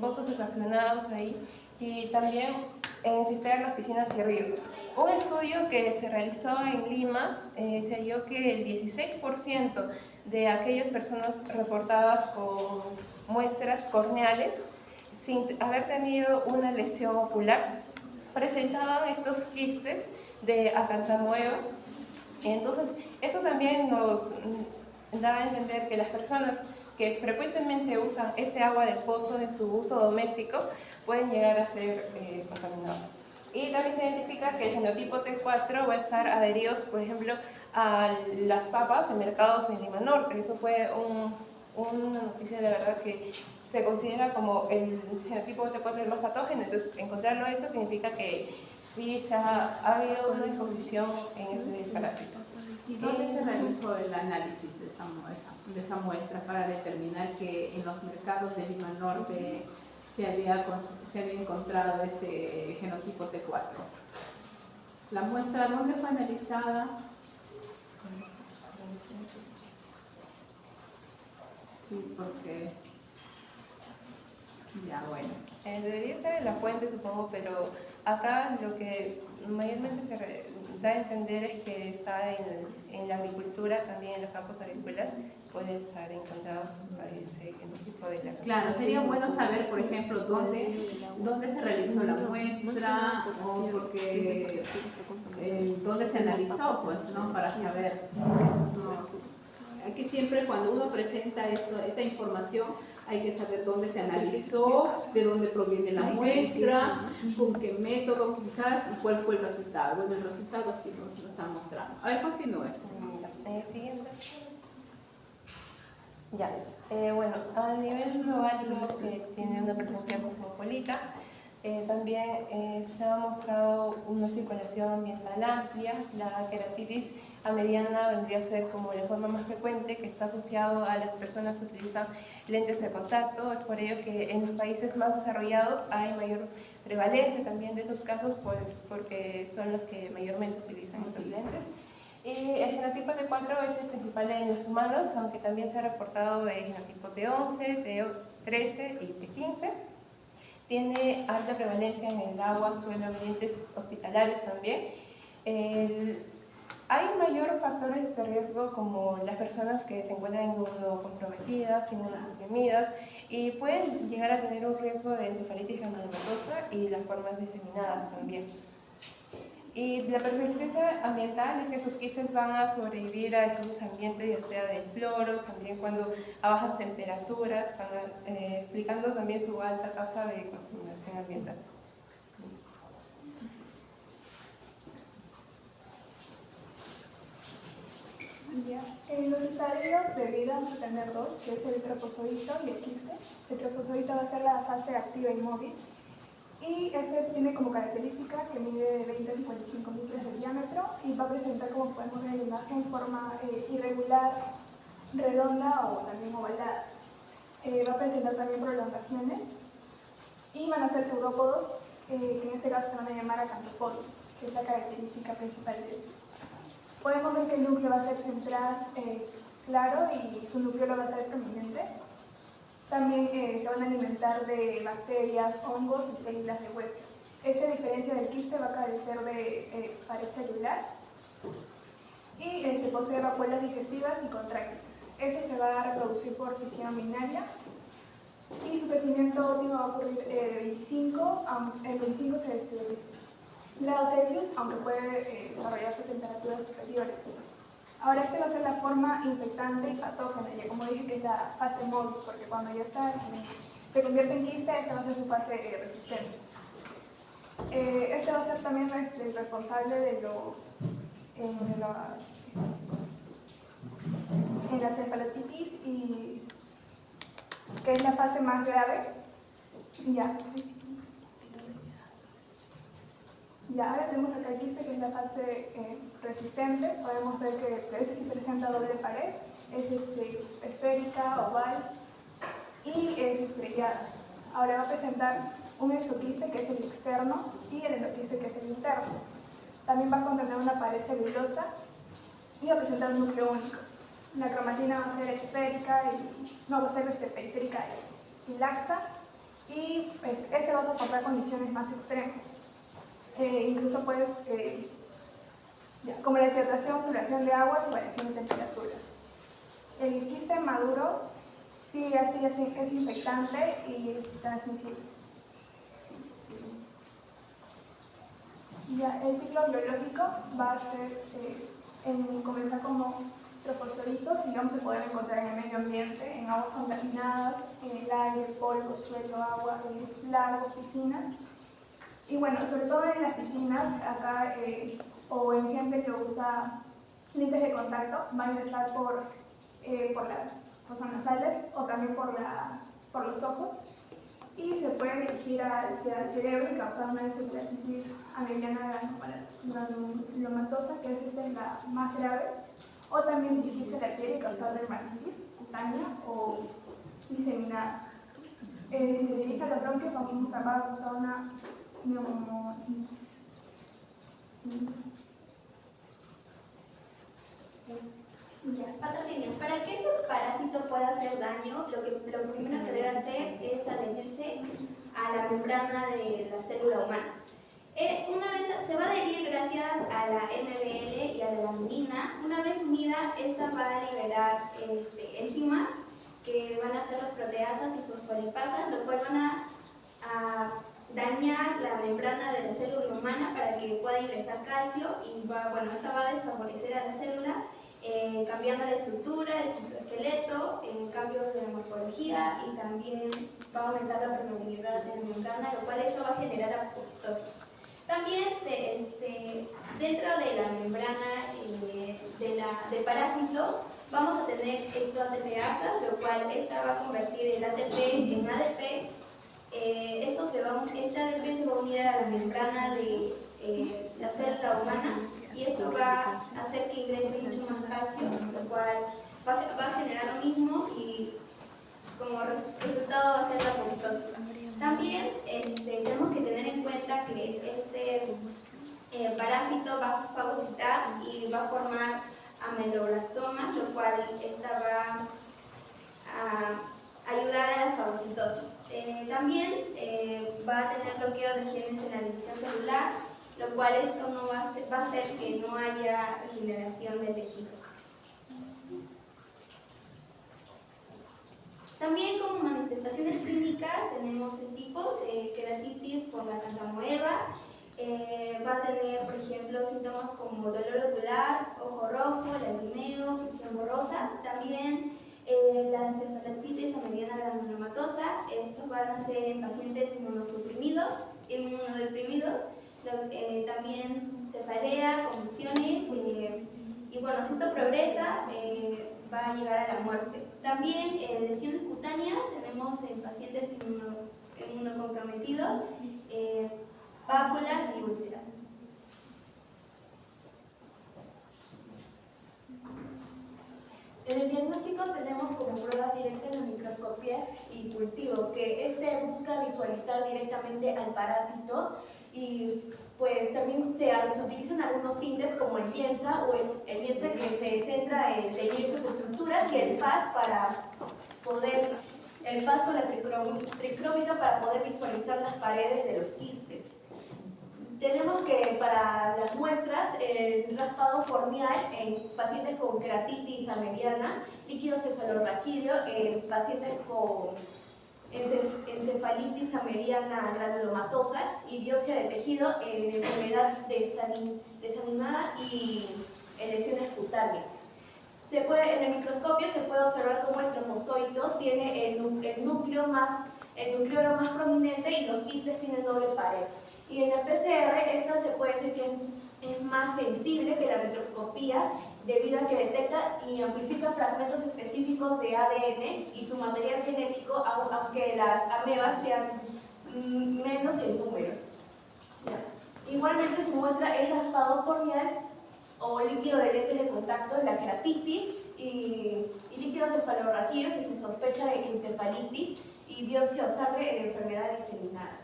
pozos estacionados ahí, y también en cisternas, piscinas y ríos. Un estudio que se realizó en Lima se halló que el 16% de aquellas personas reportadas con muestras corneales, sin haber tenido una lesión ocular, presentaban estos quistes de Acanthamoeba. Entonces, eso también nos da a entender que las personas que frecuentemente usan ese agua de pozo en su uso doméstico pueden llegar a ser contaminados. Y también se identifica que el genotipo T4 va a estar adheridos, por ejemplo, a las papas de mercados en Lima Norte. Eso fue una noticia de verdad que se considera como el genotipo T4 el más patógeno. Entonces, encontrarlo eso significa que sí ha habido una exposición en ese parásito. ¿Y dónde se realizó el análisis de esa muestra para determinar que en los mercados de Lima Norte se había encontrado ese genotipo T4? ¿La muestra dónde fue analizada? Sí, porque... Ya, bueno. Debería ser en la fuente, supongo, pero acá lo que mayormente se da a entender es que está en la agricultura, también en los campos agrícolas, puede estar encontrados ese tipo de la... Claro, sería bueno saber, por ejemplo, dónde se realizó la muestra o porque, dónde se analizó, pues, ¿no? Para saber. Aquí siempre cuando uno presenta esa información, hay que saber dónde se analizó, de dónde proviene la muestra, con qué método quizás y cuál fue el resultado. Bueno, el resultado sí lo están mostrando. A ver, continúe. Siguiente. Ya, bueno, a nivel global vemos que tiene una presencia cosmopolita. También se ha mostrado una circulación ambiental amplia. La queratitis amebiana vendría a ser como la forma más frecuente, que está asociado a las personas que utilizan lentes de contacto. Es por ello que en los países más desarrollados hay mayor prevalencia también de esos casos, pues porque son los que mayormente utilizan estos lentes. Y el genotipo T4 es el principal en los humanos, aunque también se ha reportado el genotipo T11, T13 y T15. Tiene alta prevalencia en el agua, suelo, ambientes hospitalarios también. Hay mayores factores de riesgo como las personas que se encuentran inmunocomprometidas, inmunodeprimidas y pueden llegar a tener un riesgo de encefalitis granulomatosa y las formas diseminadas también. Y la persistencia ambiental es que sus quistes van a sobrevivir a esos ambientes, ya sea del cloro, también cuando a bajas temperaturas, explicando también su alta tasa de contaminación ambiental. Los estadios de vida vamos a tener dos, que es el trofozoito y el quiste. El trofozoito va a ser la fase activa inmóvil y este tiene como característica que mide de 20 a 55 metros de diámetro y va a presentar, como podemos ver en la imagen, forma irregular, redonda o también ovalada. Va a presentar también prolongaciones y van a ser saurópodos, que en este caso se van a llamar acantopodios, que es la característica principal de este. Podemos ver que el núcleo va a ser central, claro, y su núcleo va a ser prominente. También se van a alimentar de bacterias, hongos y células de hueso. Esta, a diferencia del quiste, va a carecer de pared celular y se posee vacuolas digestivas y contráctiles. Este se va a reproducir por fisión binaria y su crecimiento óptimo va a ocurrir de 25 grados Celsius, aunque puede desarrollarse a temperaturas superiores. Ahora, esta va a ser la forma infectante y patógena, ya como dije que es la fase móvil, porque cuando ya está, se convierte en quiste, esta va a ser su fase resistente. Este va a ser también el responsable de en la cefalotitis, y que es la fase más grave. Ya, ahora tenemos acá el quiste, que es la fase resistente. Podemos ver que este sí presenta doble pared, es esférica, oval y es estrellada. Ahora va a presentar un exoquiste, que es el externo, y el endoquiste, que es el interno. También va a contener una pared celulosa y va a presentar un núcleo único. La cromatina va a ser esférica, va a ser periférica y laxa, y este va a soportar condiciones más extremas. Incluso puede, como la deshidratación, fluctuación de aguas y variación de temperaturas. El quiste maduro sí es infectante y transmisible. Ya, el ciclo biológico va a ser comenzar como trofozoitos, y vamos a poder encontrar en el medio ambiente, en aguas contaminadas, en el aire, polvo, suelo, agua, lagos, piscinas. Y bueno, sobre todo en las piscinas, acá, o en gente que usa lentes de contacto, va a ingresar por las fosas nasales o también por los ojos, y se puede dirigir hacia el cerebro y causar una encefalitis amebiana granulomatosa, que es la más grave, o también dirigirse a la piel y causar dermatitis cutánea o diseminada. Si se dirige a los bronquios, vamos a causar una neumonitis. Patrocinio. Para que este parásito pueda hacer daño, lo primero que debe hacer es adherirse a la membrana de la célula humana. Una vez se va a adherir gracias a la MBL y a la laminina. Una vez unida, esta va a liberar enzimas que van a ser las proteasas y fosfolipasas, lo cual van a dañar la membrana de la célula humana para que pueda ingresar calcio, y esta va a desfavorecer a la célula, cambiando la estructura, el citoesqueleto, cambios de la morfología, y también va a aumentar la permeabilidad de la membrana, lo cual esto va a generar apoptosis. También dentro de la membrana del parásito vamos a tener ectoATPasas, lo cual esta va a convertir el ATP en ADP. Este ADP se va a unir a la membrana de la célula humana, y esto va a hacer que ingrese mucho más calcio, lo cual va a generar lo mismo, y como resultado va a ser la apoptosis. También tenemos que tener en cuenta que este parásito va a fagocitar y va a formar ameloblastomas, lo cual esta va a ayudar a la fagocitosis. También va a tener bloqueo de genes en la división celular, lo cual esto no va a hacer que no haya regeneración de tejido. También como manifestaciones clínicas tenemos tres tipos: queratitis por la cantamoeba, va a tener, por ejemplo, síntomas como dolor ocular, ojo rojo, lagrimeo, visión borrosa. También la encefalitis amebiana granulomatosa. Estos van a ser en pacientes inmunodeprimidos. También cefalea, convulsiones y bueno, si esto progresa, va a llegar a la muerte. También lesiones cutáneas, tenemos en pacientes inmunocomprometidos, pápulas y úlceras. En el diagnóstico tenemos como prueba directa la microscopía y cultivo, que busca visualizar directamente al parásito y pues también se utilizan algunos tintes como el lienza o el lienza que se centra en teñir sus estructuras y el PAS con la tricrómica para poder visualizar las paredes de los quistes. Tenemos que para las muestras el raspado corneal en pacientes con queratitis ameliana, líquido cefalorraquídeo en pacientes con encefalitis ameliana granulomatosa y biopsia de tejido en enfermedad desanimada y en lesiones cutáneas. En el microscopio se puede observar cómo el trofozoito tiene el núcleo más prominente y los quistes tienen doble pared. Y en el PCR, esta se puede decir que es más sensible que la microscopía debido a que detecta y amplifica fragmentos específicos de ADN y su material genético, aunque las amebas sean menos en números. Igualmente su muestra es raspado corneal o líquido de lentes de contacto en la queratitis y líquido cefalorraquídeo si se sospecha de encefalitis y biopsia o sangre en enfermedad diseminada.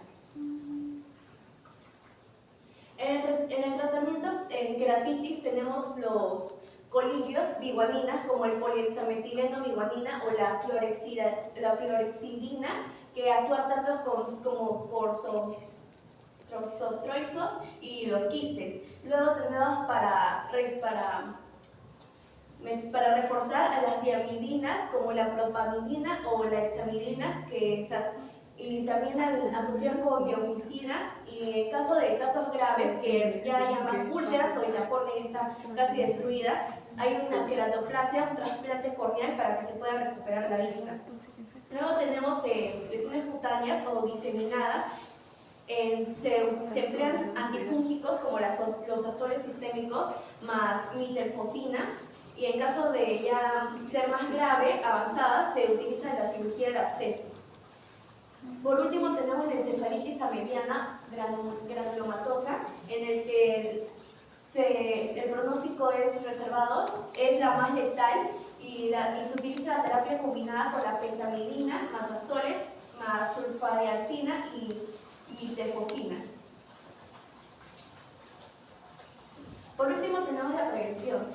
En el tratamiento en queratitis tenemos los colidios biguaninas como el polihexametileno biguanina o la clorexidina que actúan tanto como por trozotroifos y los quistes. Luego tenemos para reforzar a las diamidinas como la propamidina o la hexamidina y también al asociar con biomicina y en caso de casos graves que ya haya más úlceras o la córnea está casi destruida, hay una queratoplasia, un trasplante corneal para que se pueda recuperar la vista. Luego tenemos lesiones cutáneas o diseminadas. Se emplean antifúngicos como los azoles sistémicos más mitelfosina y en caso de ya ser más grave, avanzada, se utiliza en la cirugía de abscesos. Por último tenemos la encefalitis ameliana granulomatosa, en el que el pronóstico es reservado, es la más letal y se utiliza la terapia combinada con la pentamidina, más azoles, más sulfadiazina y mitelfosina. Por último tenemos la prevención.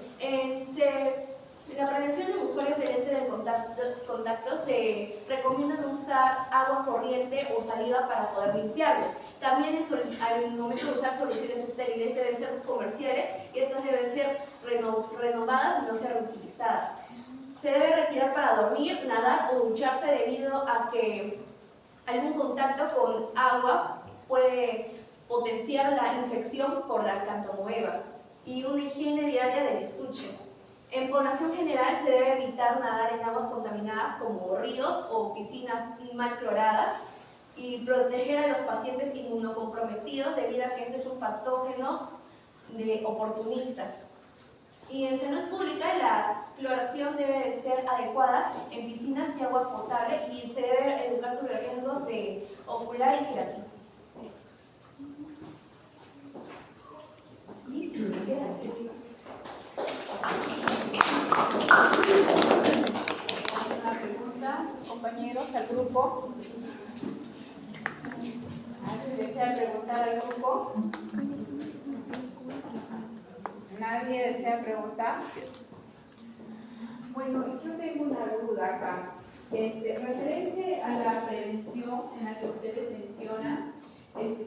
La prevención de usuarios de lentes de contacto se recomienda usar agua corriente o saliva para poder limpiarlos. También al momento de usar soluciones estériles deben ser comerciales y estas deben ser renovadas y no ser reutilizadas. Se debe retirar para dormir, nadar o ducharse debido a que algún contacto con agua puede potenciar la infección por la cantomoeba y una higiene diaria del estuche. En población general se debe evitar nadar en aguas contaminadas como ríos o piscinas mal cloradas y proteger a los pacientes inmunocomprometidos debido a que este es un patógeno oportunista. Y en salud pública la cloración debe de ser adecuada en piscinas y agua potable y se debe educar sobre riesgos de ocular y queratitis. Una pregunta, compañeros, al grupo. ¿Alguien desea preguntar al grupo? ¿Nadie desea preguntar? Bueno, yo tengo una duda acá. Referente a la prevención en la que ustedes mencionan,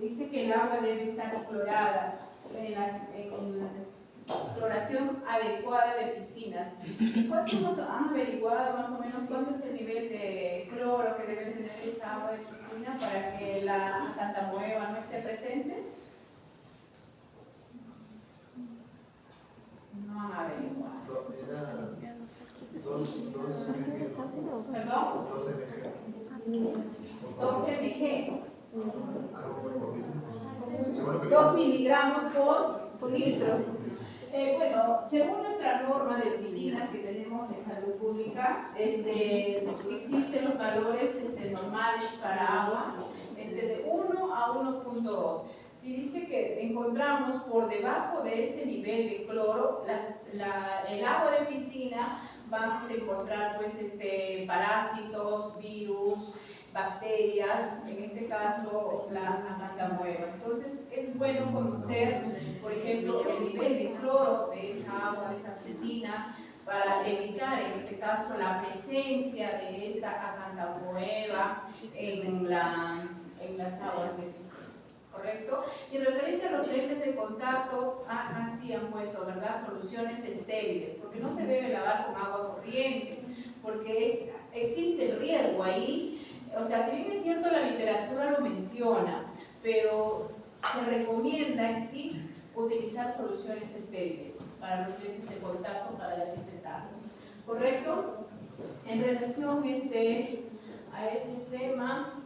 dice que el agua debe estar clorada, en cloración adecuada de piscinas. ¿Cuántos han averiguado más o menos cuánto es el nivel de cloro que debe tener esa agua de piscina para que la cantamoeba no esté presente? No han averiguado. ¿Perdón? 12 mg. 2 miligramos por litro. Bueno, según nuestra norma de piscinas que tenemos en salud pública, existen los valores normales para agua de 1 a 1.2. Si dice que encontramos por debajo de ese nivel de cloro, el agua de piscina, vamos a encontrar pues, parásitos, virus, bacterias, en este caso la acantamueva. Entonces es bueno conocer, por ejemplo, el nivel de cloro de esa agua, de esa piscina, para evitar en este caso la presencia de esta acantamueva en las aguas de piscina. ¿Correcto? Y referente a los lentes de contacto, sí han puesto, ¿verdad?, soluciones estériles, porque no se debe lavar con agua corriente, porque existe el riesgo ahí. O sea, si bien es cierto la literatura lo menciona, pero se recomienda en sí utilizar soluciones estériles para los lentes de contacto, para desinfectarlos. ¿Correcto? En relación a ese tema,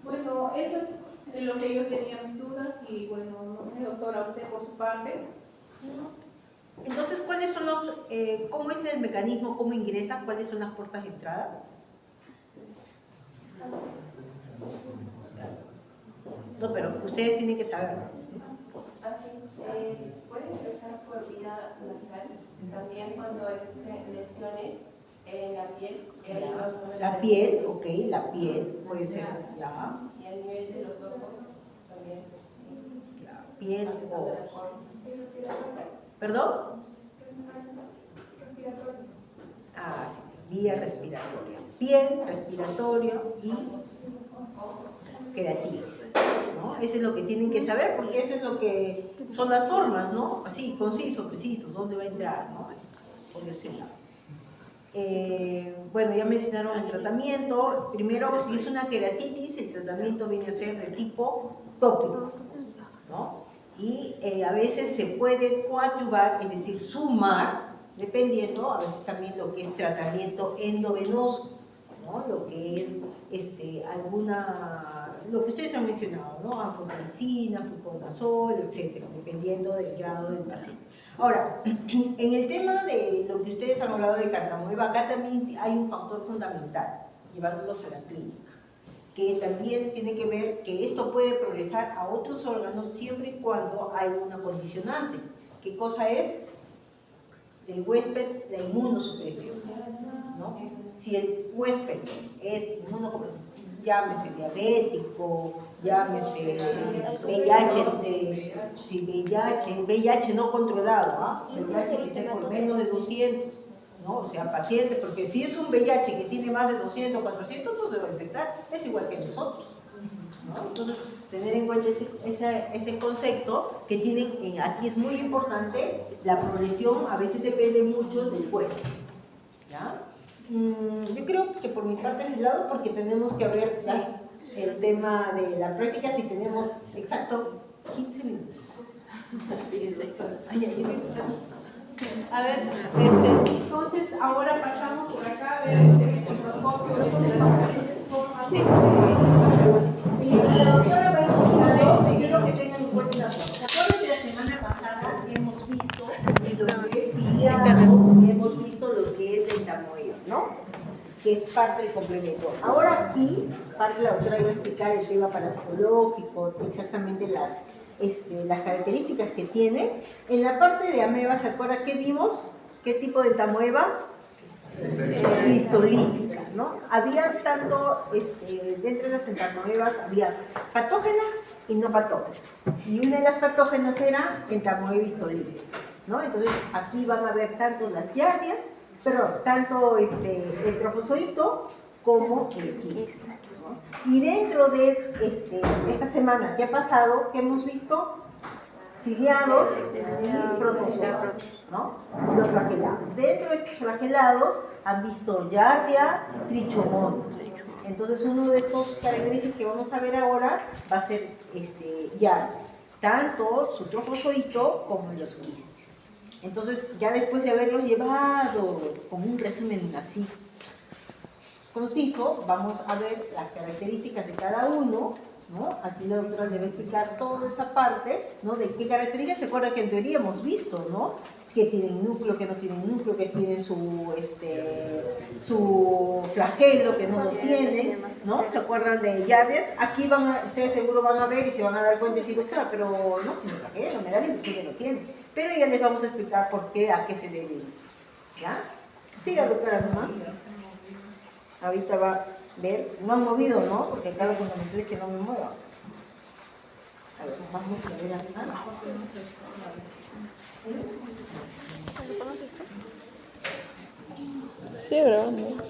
bueno, eso es lo que yo tenía mis dudas y bueno, no sé, doctora, usted por su parte. Entonces, ¿cuáles son cómo es el mecanismo, cómo ingresa, cuáles son las puertas de entrada? No, pero ustedes tienen que saber. Así, puede ingresar por vía nasal, también cuando existen lesiones en la piel. La piel, ok, la piel puede ser, ya. Y al nivel de los ojos también. La piel o... ¿Perdón? Ah, sí, vía respiratoria. Piel, respiratoria y queratitis, ¿no? Eso es lo que tienen que saber, porque eso es lo que son las formas, ¿no? Así, conciso, preciso, dónde va a entrar, ¿no? Por ese lado. Bueno, ya mencionaron el tratamiento. Primero, si es una queratitis, el tratamiento viene a ser de tipo tópico, ¿no? Y a veces se puede coadyuvar, es decir, sumar, dependiendo, a veces también lo que es tratamiento endovenoso, ¿no? Lo que es lo que ustedes han mencionado, ¿no? Anfotericina, fluconazol, etcétera, dependiendo del grado del paciente. Ahora, en el tema de lo que ustedes han hablado de acantamueva, acá también hay un factor fundamental, llevándolos a la clínica, que también tiene que ver que esto puede progresar a otros órganos siempre y cuando hay una condicionante. ¿Qué cosa es? Del huésped, la inmunosupresión, ¿no? Si el huésped es inmunosupresión, llámese diabético, llámese VIH no controlado, VIH que esté por menos de 200, ¿no? O sea, pacientes, porque si es un VIH que tiene más de 200, 400, no se va a infectar, es igual que nosotros, ¿no? Entonces, tener en cuenta ese concepto que tienen, aquí es muy importante, la progresión a veces depende mucho del huésped, ¿ya? Yo creo que por mi parte es el lado, porque tenemos que ver el tema de la práctica, si tenemos exacto 15 minutos. A ver, entonces ahora pasamos por acá a ver el microscopio, las diferentes formas. La doctora va a explicar, quiero que tengan en cuenta una cosa. ¿Se acuerdan que la semana pasada hemos visto lo que es ciliado, hemos visto lo que es el tamoyo, ¿no? Que es parte del complemento. Ahora aquí, parte la doctora iba a explicar el tema parasitológico, exactamente las características que tiene. En la parte de ameba, ¿se acuerdan qué vimos? ¿Qué tipo de tamoeba? Histolítica, ¿no? Había tanto, dentro de las entamoebas había patógenas y no patógenas. Y una de las patógenas era entamoeba histolítica, ¿no? Entonces aquí van a ver tanto las giardias, tanto el trofozoito como el quiste, ¿no? Y dentro de esta semana que ha pasado, ¿qué hemos visto? Ciliados y protozoarios, ¿no? Los flagelados. Dentro de estos flagelados han visto giardia, trichomón. Entonces, uno de estos características que vamos a ver ahora va a ser giardia, tanto su trofozoito como los quistes. Entonces, ya después de haberlo llevado como un resumen así conciso, vamos a ver las características de cada uno ¿no? Aquí la doctora le va a explicar toda esa parte, ¿no? De qué características. Se acuerda que en teoría hemos visto, ¿no? Que tienen núcleo, que no tienen núcleo, que tienen su flagelo, que no lo tienen, ¿no? ¿Se acuerdan de llaves? Aquí ustedes seguro van a ver y se van a dar cuenta y decir, doctora, pero no tiene flagelo, me da la impresión que no tiene. Pero ya les vamos a explicar por qué, a qué se debe eso, ¿ya? Siga, doctora, nomás. Ahorita va a ver, no han movido, ¿no? Porque acá lo fundamental es que no me mueva. A ver, vamos a ver acá. Sí, grabando.